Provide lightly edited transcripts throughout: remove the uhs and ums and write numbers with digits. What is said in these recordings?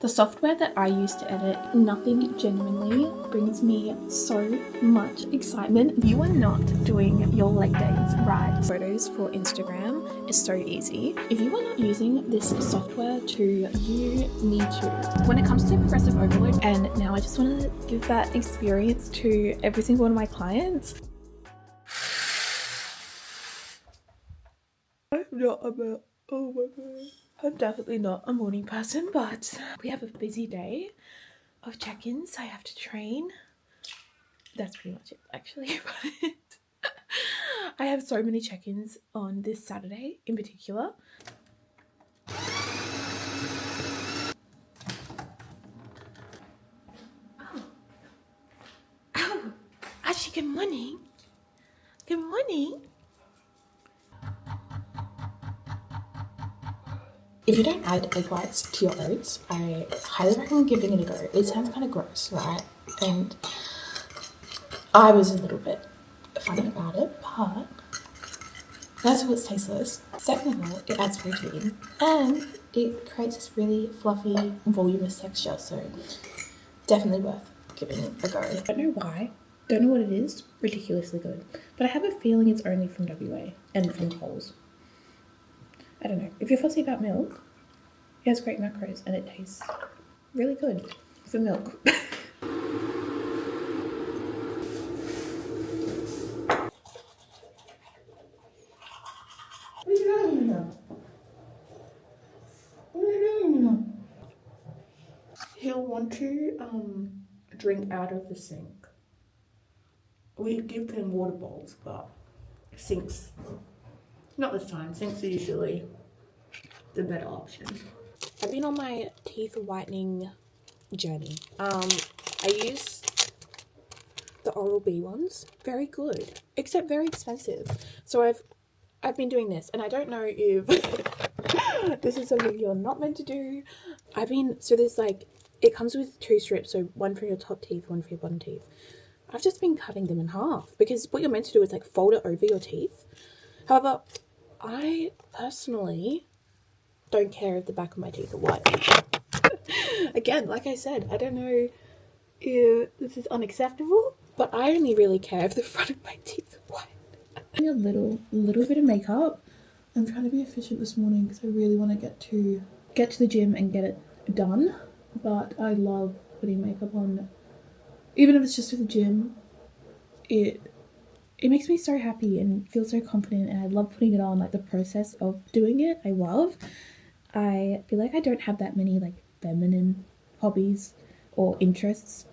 The software that I use to edit, nothing genuinely brings me so much excitement. You are not doing your leg days right. Photos for Instagram is so easy. If you are not using this software you need to. When it comes to progressive overload, and now I just want to give that experience to every single one of my clients. Oh my god. I'm definitely not a morning person, but we have a busy day of check-ins. I have to train. That's pretty much it, actually. But I have so many check-ins on this Saturday in particular. Oh, actually, good morning. Good morning. If you don't add egg whites to your oats, I highly recommend giving it a go. It sounds kind of gross, right? And I was a little bit funny about it, but first of all, it's tasteless. Second of all, it adds protein, and it creates this really fluffy, voluminous texture, so definitely worth giving it a go. I don't know why, don't know what it is, ridiculously good, but I have a feeling it's only from WA and from Coles. I don't know. If you're fussy about milk, it has great macros and it tastes really good for milk. What are you doing now? What are you doing now? He'll want to drink out of the sink. We give him water bowls, but sinks. Not this time. Sinks are usually the better option. I've been on my teeth whitening journey. I use the Oral-B ones. Very good, except very expensive. So I've been doing this, and I don't know if this is something you're not meant to do. So there's like, it comes with 2 strips, so one for your top teeth, one for your bottom teeth. I've just been cutting them in half because what you're meant to do is like fold it over your teeth. However, I personally don't care if the back of my teeth are white. Again, like I said, I don't know if this is unacceptable, but I only really care if the front of my teeth are white. A little bit of makeup. I'm trying to be efficient this morning because I really want to get to the gym and get it done. But I love putting makeup on, even if it's just for the gym. It makes me so happy and feel so confident, and I love putting it on. Like the process of doing it, I love. I feel like I don't have that many like feminine hobbies or interests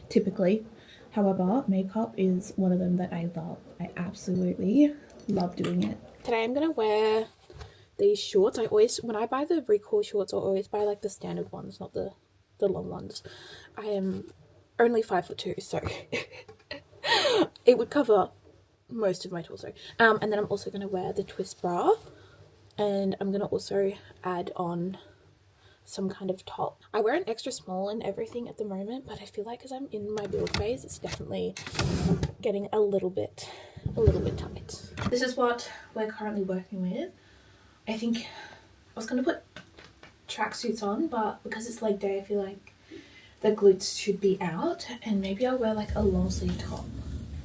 typically. However, makeup is one of them that I love. I absolutely love doing it. Today I'm gonna wear these shorts. When I buy the recoil shorts, I always buy like the standard ones, not the long ones. I am only 5'2", so it would cover most of my torso. And then I'm also going to wear the twist bra, and I'm going to also add on some kind of top. I wear an extra small and everything at the moment, but I feel like as I'm in my build phase, it's definitely getting a little bit tight. This is what we're currently working with. I think I was going to put tracksuits on, but because it's leg day, I feel like the glutes should be out, and maybe I'll wear like a long sleeve top.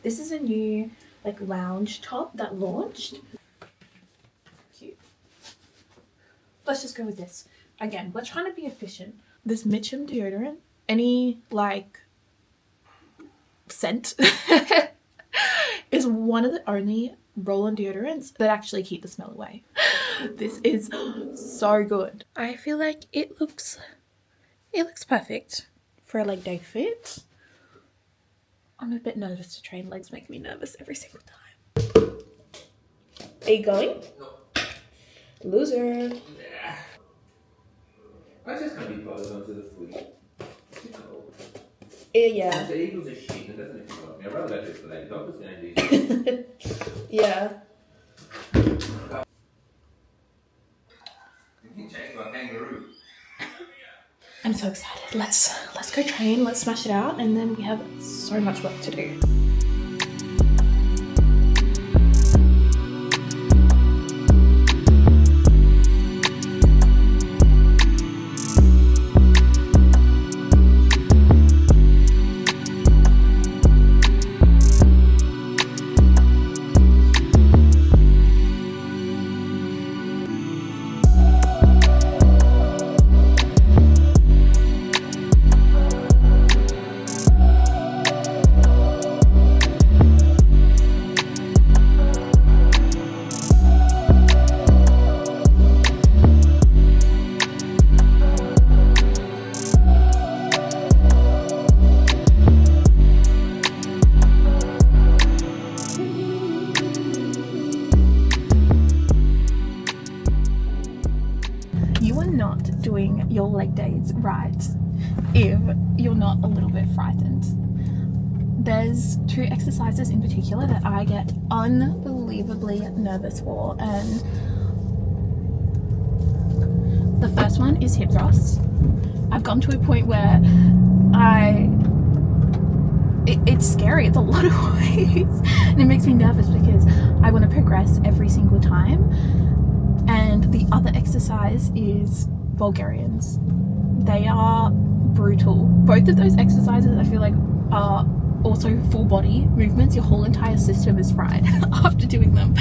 This is a new like lounge top that launched. Cute. Let's just go with this. Again, we're trying to be efficient. This Mitchum deodorant, any like scent, is one of the only roll-on deodorants that actually keep the smell away. This is so good. I feel like it looks perfect for a leg day fit. I'm a bit nervous to train. Legs make me nervous every single time. Are you going? No. Loser. Yeah. I just can't be bothered onto the fleet. Yeah. The Eagles are shit, and doesn't excite me. I'd rather go to the Lady Dockers game these days. Yeah. You can change my kangaroo. I'm so excited. Let's go train, let's smash it out, and then we have so much work to do. right if you're not a little bit frightened. There's 2 exercises in particular that I get unbelievably nervous for, and the first one is hip thrusts. I've gone to a point where it's scary. It's a lot of weights, and it makes me nervous because I want to progress every single time. And the other exercise is Bulgarians. They are brutal. Both of those exercises I feel like are also full body movements. Your whole entire system is fried after doing them.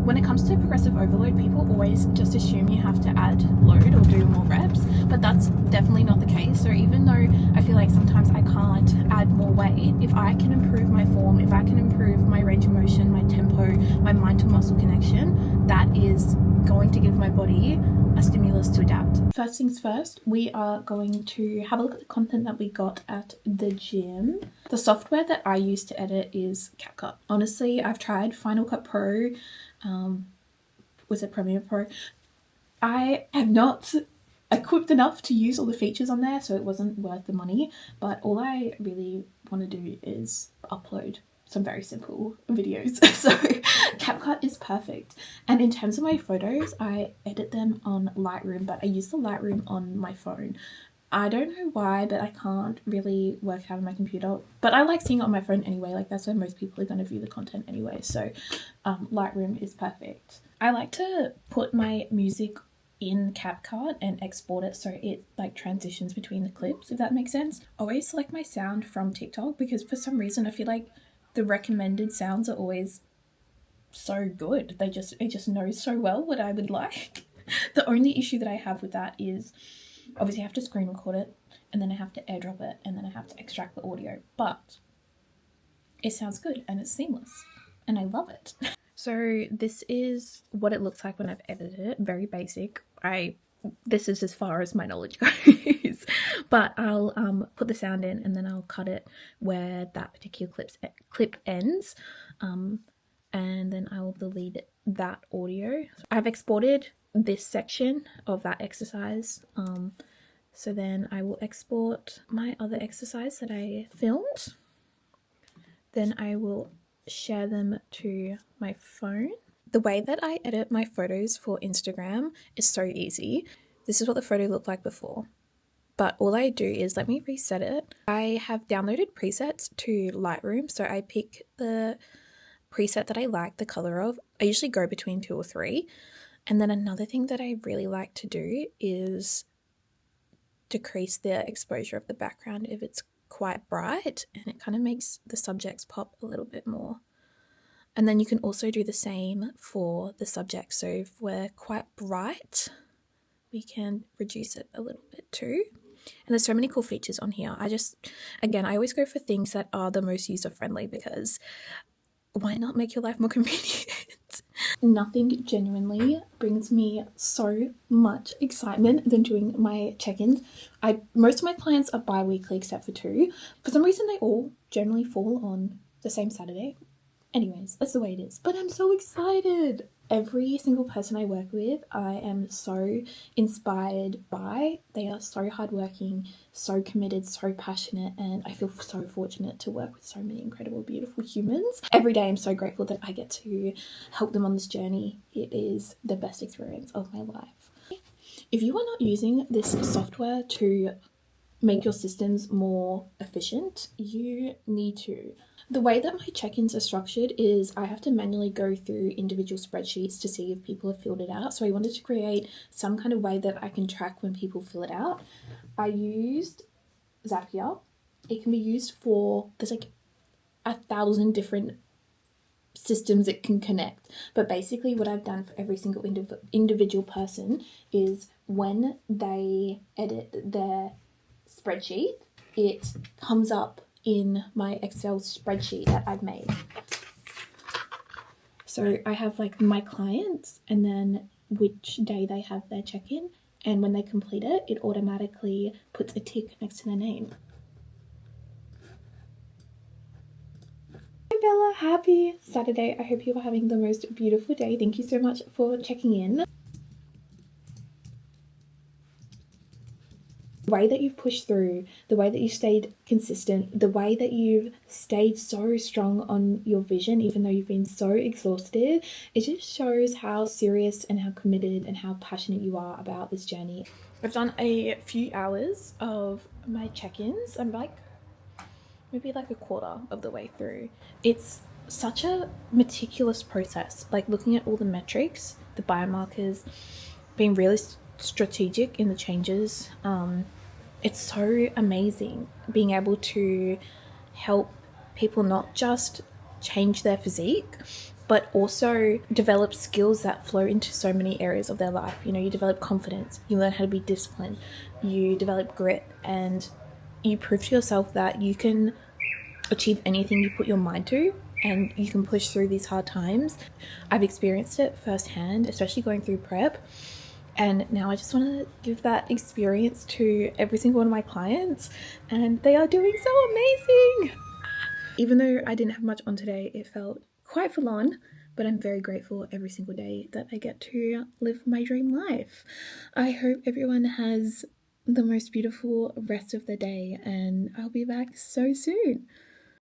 When it comes to progressive overload, people always just assume you have to add load or do more reps, but that's definitely not the case. So even though I feel like sometimes I can't add more weight, if I can improve my form, if I can improve my range of motion, my tempo, my mind to muscle connection, that is going to give my body a stimulus to adapt. First things first, we are going to have a look at the content that we got at the gym. The software that I use to edit is CapCut. Honestly, I've tried Final Cut Pro, was it Premiere Pro? I am not equipped enough to use all the features on there, so it wasn't worth the money, but all I really want to do is upload some very simple videos. So CapCut is perfect. And in terms of my photos, I edit them on Lightroom, but I use the Lightroom on my phone. I don't know why, but I can't really work out on my computer. But I like seeing it on my phone anyway. Like, that's where most people are going to view the content anyway. So Lightroom is perfect. I like to put my music in CapCut and export it so it like transitions between the clips, if that makes sense. I always select my sound from TikTok because for some reason I feel like the recommended sounds are always so good. It just knows so well what I would like. The only issue that I have with that is obviously I have to screen record it, and then I have to airdrop it, and then I have to extract the audio. But it sounds good and it's seamless, and I love it. So this is what it looks like when I've edited it. Very basic. This is as far as my knowledge goes. But I'll put the sound in, and then I'll cut it where that particular clip ends. And then I will delete that audio. I've exported this section of that exercise. So then I will export my other exercise that I filmed. Then I will share them to my phone. The way that I edit my photos for Instagram is so easy. This is what the photo looked like before. But all I do is, let me reset it. I have downloaded presets to Lightroom, so I pick the preset that I like the color of. I usually go between 2 or 3. And then another thing that I really like to do is decrease the exposure of the background if it's quite bright, and it kind of makes the subjects pop a little bit more. And then you can also do the same for the subject. So if we're quite bright, we can reduce it a little bit too. And there's so many cool features on here. I always go for things that are the most user-friendly, because why not make your life more convenient? Nothing genuinely brings me so much excitement than doing my check-ins. Most of my clients are bi-weekly except for 2. For some reason, they all generally fall on the same Saturday. Anyways, that's the way it is. But I'm so excited. Every single person I work with, I am so inspired by. They are so hardworking, so committed, so passionate, and I feel so fortunate to work with so many incredible, beautiful humans. Every day I'm so grateful that I get to help them on this journey. It is the best experience of my life. If you are not using this software to make your systems more efficient, you need to. The way that my check-ins are structured is I have to manually go through individual spreadsheets to see if people have filled it out. So I wanted to create some kind of way that I can track when people fill it out. I used Zapier. It can be used for, there's like 1,000 different systems it can connect. But basically what I've done for every single individual person is when they edit their spreadsheet, it comes up in my Excel spreadsheet that I've made. So I have like my clients, and then which day they have their check-in, and when they complete it, it automatically puts a tick next to their name. Hi Bella, happy Saturday. I hope you are having the most beautiful day. Thank you so much for checking in. The way that you've pushed through, the way that you stayed consistent, the way that you've stayed so strong on your vision, even though you've been so exhausted, it just shows how serious and how committed and how passionate you are about this journey. I've done a few hours of my check-ins. I'm like maybe like a quarter of the way through. It's such a meticulous process, like looking at all the metrics, the biomarkers, being really strategic in the changes. It's so amazing being able to help people not just change their physique, but also develop skills that flow into so many areas of their life. You know, you develop confidence, you learn how to be disciplined, you develop grit, and you prove to yourself that you can achieve anything you put your mind to, and you can push through these hard times. I've experienced it firsthand, especially going through prep. And now I just want to give that experience to every single one of my clients, and they are doing so amazing. Even though I didn't have much on today, it felt quite full on, but I'm very grateful every single day that I get to live my dream life. I hope everyone has the most beautiful rest of the day, and I'll be back so soon.